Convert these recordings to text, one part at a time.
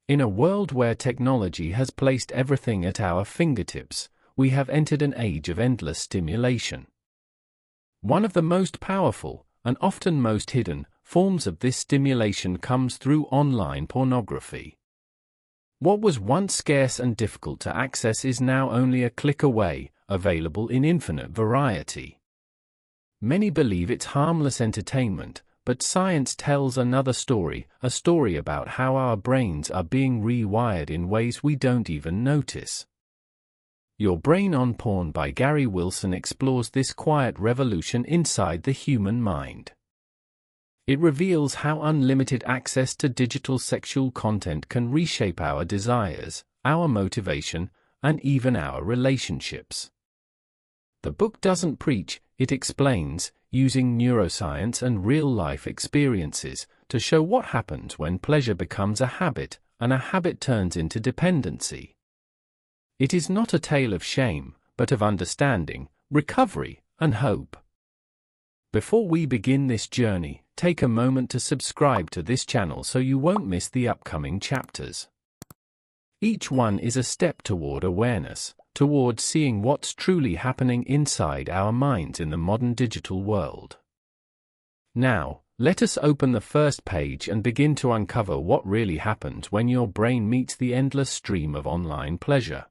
In a world where technology has placed everything at our fingertips, we have entered an age of endless stimulation. One of the most powerful, and often most hidden, forms of this stimulation comes through online pornography. What was once scarce and difficult to access is now only a click away, available in infinite variety. Many believe it's harmless entertainment, but science tells another story, a story about how our brains are being rewired in ways we don't even notice. Your Brain on Porn by Gary Wilson explores this quiet revolution inside the human mind. It reveals how unlimited access to digital sexual content can reshape our desires, our motivation, and even our relationships. The book doesn't preach, it explains, using neuroscience and real-life experiences, to show what happens when pleasure becomes a habit, and a habit turns into dependency. It is not a tale of shame, but of understanding, recovery, and hope. Before we begin this journey, take a moment to subscribe to this channel so you won't miss the upcoming chapters. Each one is a step toward awareness, toward seeing what's truly happening inside our minds in the modern digital world. Now, let us open the first page and begin to uncover what really happens when your brain meets the endless stream of online pleasure.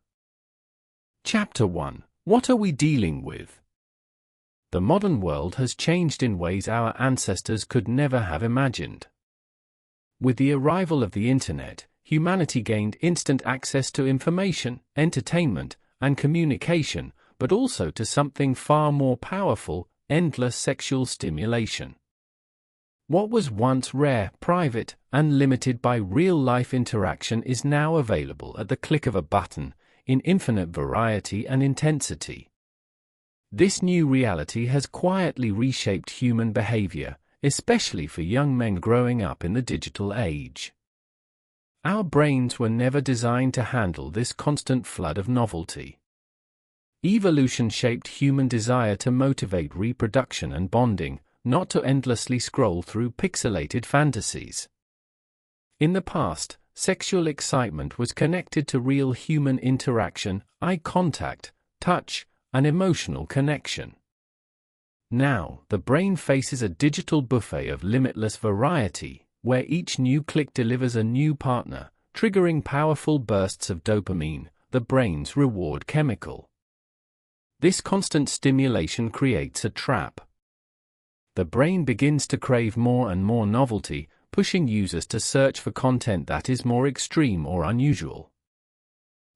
Chapter 1. What are we dealing with? The modern world has changed in ways our ancestors could never have imagined. With the arrival of the Internet, humanity gained instant access to information, entertainment, and communication, but also to something far more powerful: endless sexual stimulation. What was once rare, private, and limited by real-life interaction is now available at the click of a button, in infinite variety and intensity. This new reality has quietly reshaped human behavior, especially for young men growing up in the digital age. Our brains were never designed to handle this constant flood of novelty. Evolution shaped human desire to motivate reproduction and bonding, not to endlessly scroll through pixelated fantasies. In the past, sexual excitement was connected to real human interaction, eye contact, touch, and emotional connection. Now, the brain faces a digital buffet of limitless variety, where each new click delivers a new partner, triggering powerful bursts of dopamine, the brain's reward chemical. This constant stimulation creates a trap. The brain begins to crave more and more novelty, pushing users to search for content that is more extreme or unusual.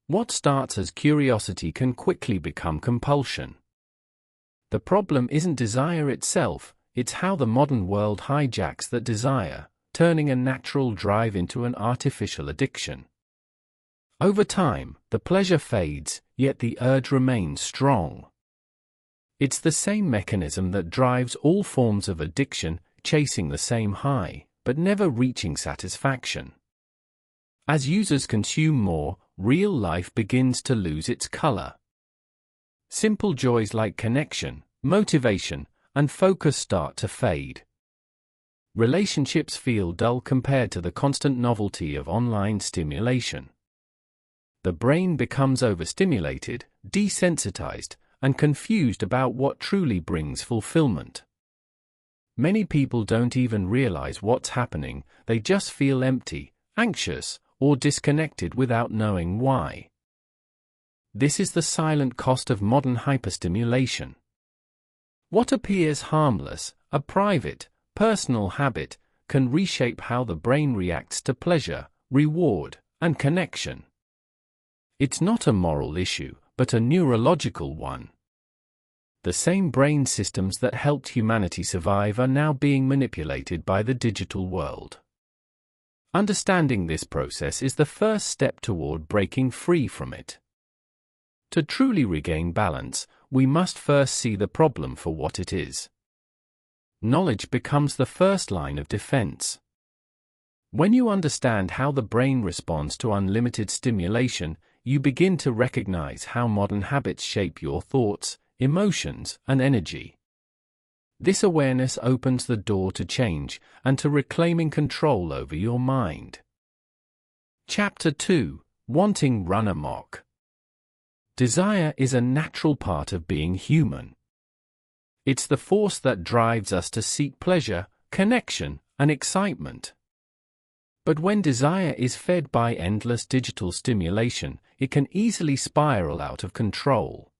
What starts as curiosity can quickly become compulsion. The problem isn't desire itself, it's how the modern world hijacks that desire, turning a natural drive into an artificial addiction. Over time, the pleasure fades, yet the urge remains strong. It's the same mechanism that drives all forms of addiction, chasing the same high, but never reaching satisfaction. As users consume more, real life begins to lose its color. Simple joys like connection, motivation, and focus start to fade. Relationships feel dull compared to the constant novelty of online stimulation. The brain becomes overstimulated, desensitized, and confused about what truly brings fulfillment. Many people don't even realize what's happening, they just feel empty, anxious, or disconnected without knowing why. This is the silent cost of modern hyperstimulation. What appears harmless, a private, personal habit, can reshape how the brain reacts to pleasure, reward, and connection. It's not a moral issue, but a neurological one. The same brain systems that helped humanity survive are now being manipulated by the digital world. Understanding this process is the first step toward breaking free from it. To truly regain balance, we must first see the problem for what it is. Knowledge becomes the first line of defense. When you understand how the brain responds to unlimited stimulation, you begin to recognize how modern habits shape your thoughts, emotions, and energy. This awareness opens the door to change and to reclaiming control over your mind. Chapter 2: Wanting Run Amok. Desire is a natural part of being human. It's the force that drives us to seek pleasure, connection, and excitement. But when desire is fed by endless digital stimulation, it can easily spiral out of control.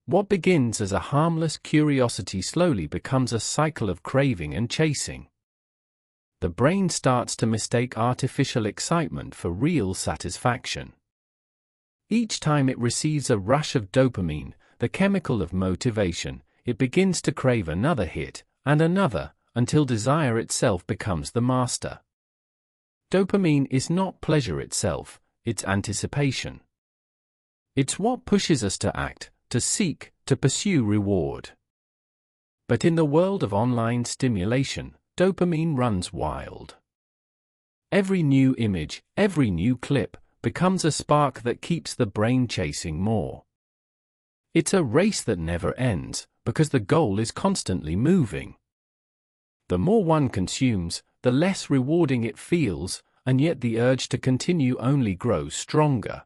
What begins as a harmless curiosity slowly becomes a cycle of craving and chasing. The brain starts to mistake artificial excitement for real satisfaction. Each time it receives a rush of dopamine, the chemical of motivation, it begins to crave another hit, and another, until desire itself becomes the master. Dopamine is not pleasure itself, it's anticipation. It's what pushes us to act, to seek, to pursue reward. But in the world of online stimulation, dopamine runs wild. Every new image, every new clip, becomes a spark that keeps the brain chasing more. It's a race that never ends, because the goal is constantly moving. The more one consumes, the less rewarding it feels, and yet the urge to continue only grows stronger.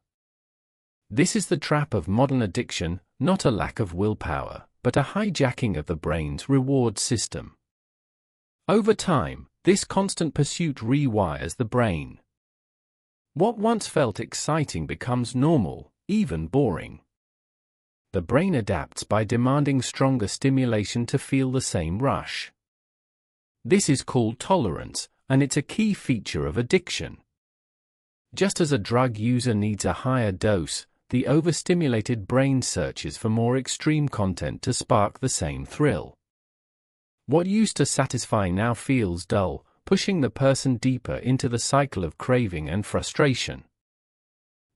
This is the trap of modern addiction, not a lack of willpower, but a hijacking of the brain's reward system. Over time, this constant pursuit rewires the brain. What once felt exciting becomes normal, even boring. The brain adapts by demanding stronger stimulation to feel the same rush. This is called tolerance, and it's a key feature of addiction. Just as a drug user needs a higher dose, the overstimulated brain searches for more extreme content to spark the same thrill. What used to satisfy now feels dull, pushing the person deeper into the cycle of craving and frustration.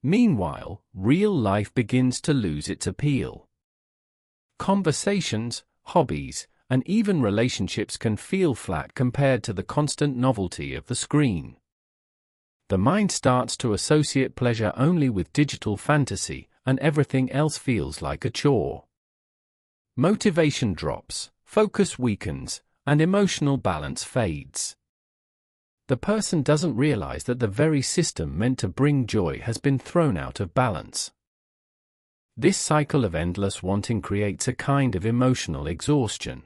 Meanwhile, real life begins to lose its appeal. Conversations, hobbies, and even relationships can feel flat compared to the constant novelty of the screen. The mind starts to associate pleasure only with digital fantasy, and everything else feels like a chore. Motivation drops, focus weakens, and emotional balance fades. The person doesn't realize that the very system meant to bring joy has been thrown out of balance. This cycle of endless wanting creates a kind of emotional exhaustion.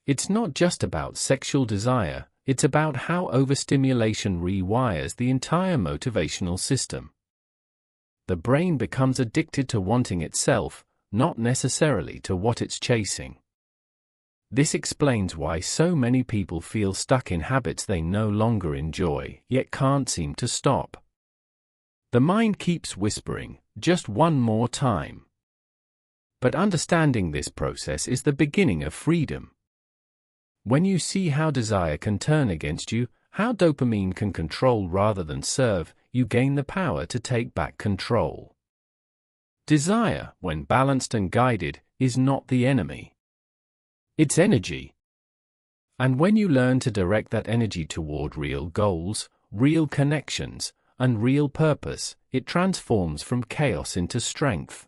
It's not just about sexual desire, it's about how overstimulation rewires the entire motivational system. The brain becomes addicted to wanting itself, not necessarily to what it's chasing. This explains why so many people feel stuck in habits they no longer enjoy, yet can't seem to stop. The mind keeps whispering, just one more time. But understanding this process is the beginning of freedom. When you see how desire can turn against you, how dopamine can control rather than serve, you gain the power to take back control. Desire, when balanced and guided, is not the enemy. It's energy. And when you learn to direct that energy toward real goals, real connections, and real purpose, it transforms from chaos into strength.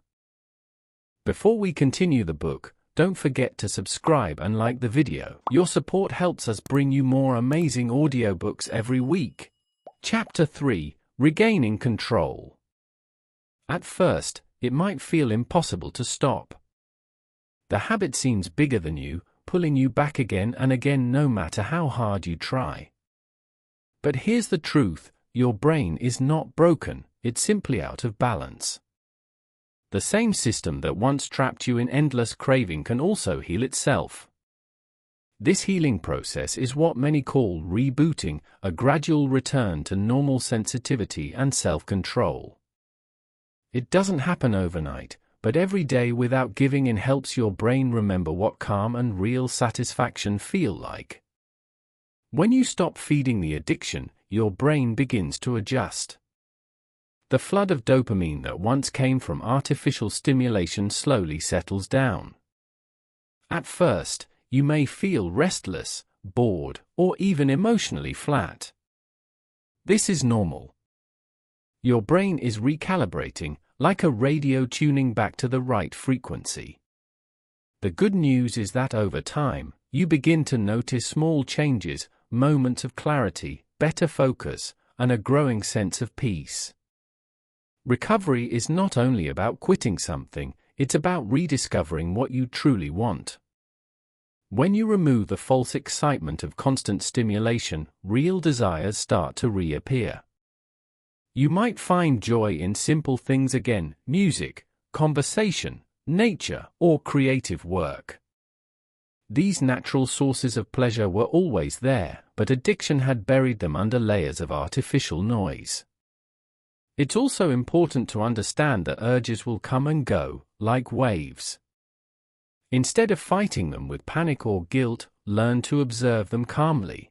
Before we continue the book, don't forget to subscribe and like the video. Your support helps us bring you more amazing audiobooks every week. Chapter 3: Regaining Control. At first, it might feel impossible to stop. The habit seems bigger than you, pulling you back again and again no matter how hard you try. But here's the truth, your brain is not broken, it's simply out of balance. The same system that once trapped you in endless craving can also heal itself. This healing process is what many call rebooting, a gradual return to normal sensitivity and self-control. It doesn't happen overnight, but every day without giving in helps your brain remember what calm and real satisfaction feel like. When you stop feeding the addiction, your brain begins to adjust. The flood of dopamine that once came from artificial stimulation slowly settles down. At first, you may feel restless, bored, or even emotionally flat. This is normal. Your brain is recalibrating, like a radio tuning back to the right frequency. The good news is that over time, you begin to notice small changes, moments of clarity, better focus, and a growing sense of peace. Recovery is not only about quitting something, it's about rediscovering what you truly want. When you remove the false excitement of constant stimulation, real desires start to reappear. You might find joy in simple things again: music, conversation, nature, or creative work. These natural sources of pleasure were always there, but addiction had buried them under layers of artificial noise. It's also important to understand that urges will come and go, like waves. Instead of fighting them with panic or guilt, learn to observe them calmly.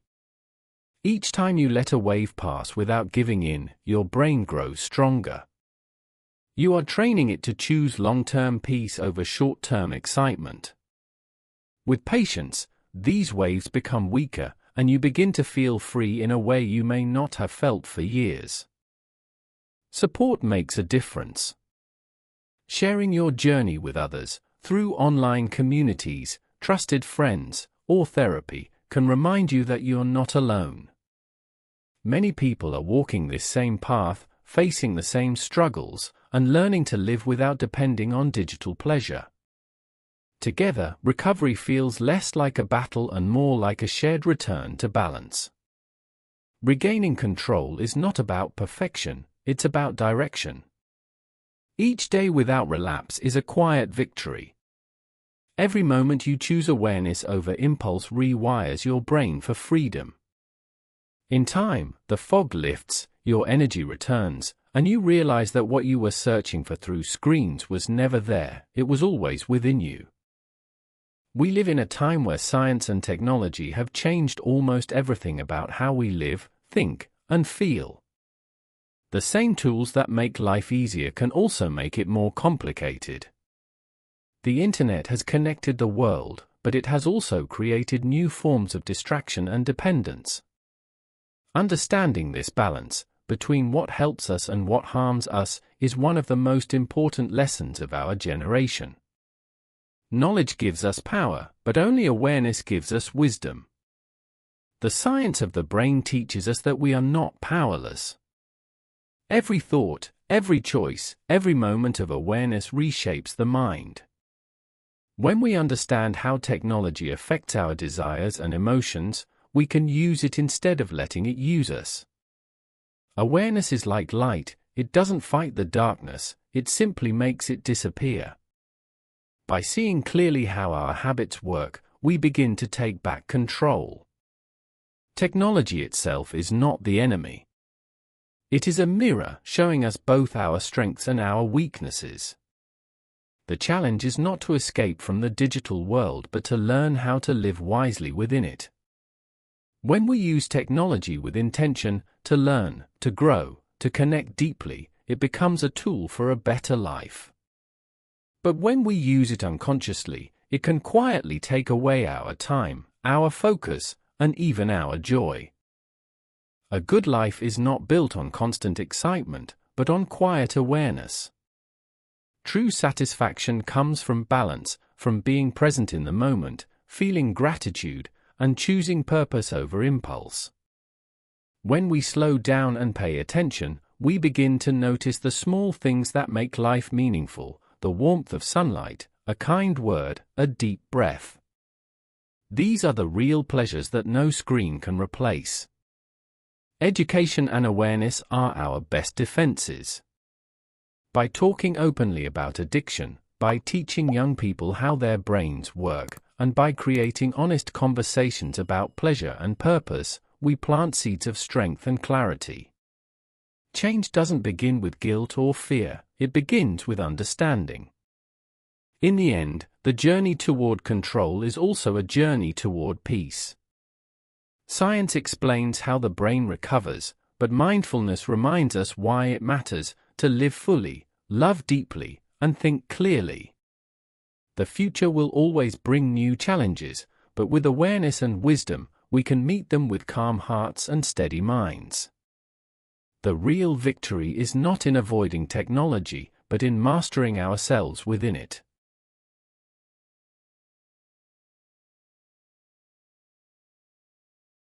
Each time you let a wave pass without giving in, your brain grows stronger. You are training it to choose long-term peace over short-term excitement. With patience, these waves become weaker, and you begin to feel free in a way you may not have felt for years. Support makes a difference. Sharing your journey with others, through online communities, trusted friends, or therapy, can remind you that you're not alone. Many people are walking this same path, facing the same struggles, and learning to live without depending on digital pleasure. Together, recovery feels less like a battle and more like a shared return to balance. Regaining control is not about perfection, it's about direction. Each day without relapse is a quiet victory. Every moment you choose awareness over impulse rewires your brain for freedom. In time, the fog lifts, your energy returns, and you realize that what you were searching for through screens was never there, it was always within you. We live in a time where science and technology have changed almost everything about how we live, think, and feel. The same tools that make life easier can also make it more complicated. The internet has connected the world, but it has also created new forms of distraction and dependence. Understanding this balance between what helps us and what harms us is one of the most important lessons of our generation. Knowledge gives us power, but only awareness gives us wisdom. The science of the brain teaches us that we are not powerless. Every thought, every choice, every moment of awareness reshapes the mind. When we understand how technology affects our desires and emotions, we can use it instead of letting it use us. Awareness is like light, it doesn't fight the darkness, it simply makes it disappear. By seeing clearly how our habits work, we begin to take back control. Technology itself is not the enemy. It is a mirror showing us both our strengths and our weaknesses. The challenge is not to escape from the digital world but to learn how to live wisely within it. When we use technology with intention, to learn, to grow, to connect deeply, it becomes a tool for a better life. But when we use it unconsciously, it can quietly take away our time, our focus, and even our joy. A good life is not built on constant excitement, but on quiet awareness. True satisfaction comes from balance, from being present in the moment, feeling gratitude, and choosing purpose over impulse. When we slow down and pay attention, we begin to notice the small things that make life meaningful: the warmth of sunlight, a kind word, a deep breath. These are the real pleasures that no screen can replace. Education and awareness are our best defenses. By talking openly about addiction, by teaching young people how their brains work, and by creating honest conversations about pleasure and purpose, we plant seeds of strength and clarity. Change doesn't begin with guilt or fear, it begins with understanding. In the end, the journey toward control is also a journey toward peace. Science explains how the brain recovers, but mindfulness reminds us why it matters to live fully, love deeply, and think clearly. The future will always bring new challenges, but with awareness and wisdom, we can meet them with calm hearts and steady minds. The real victory is not in avoiding technology, but in mastering ourselves within it.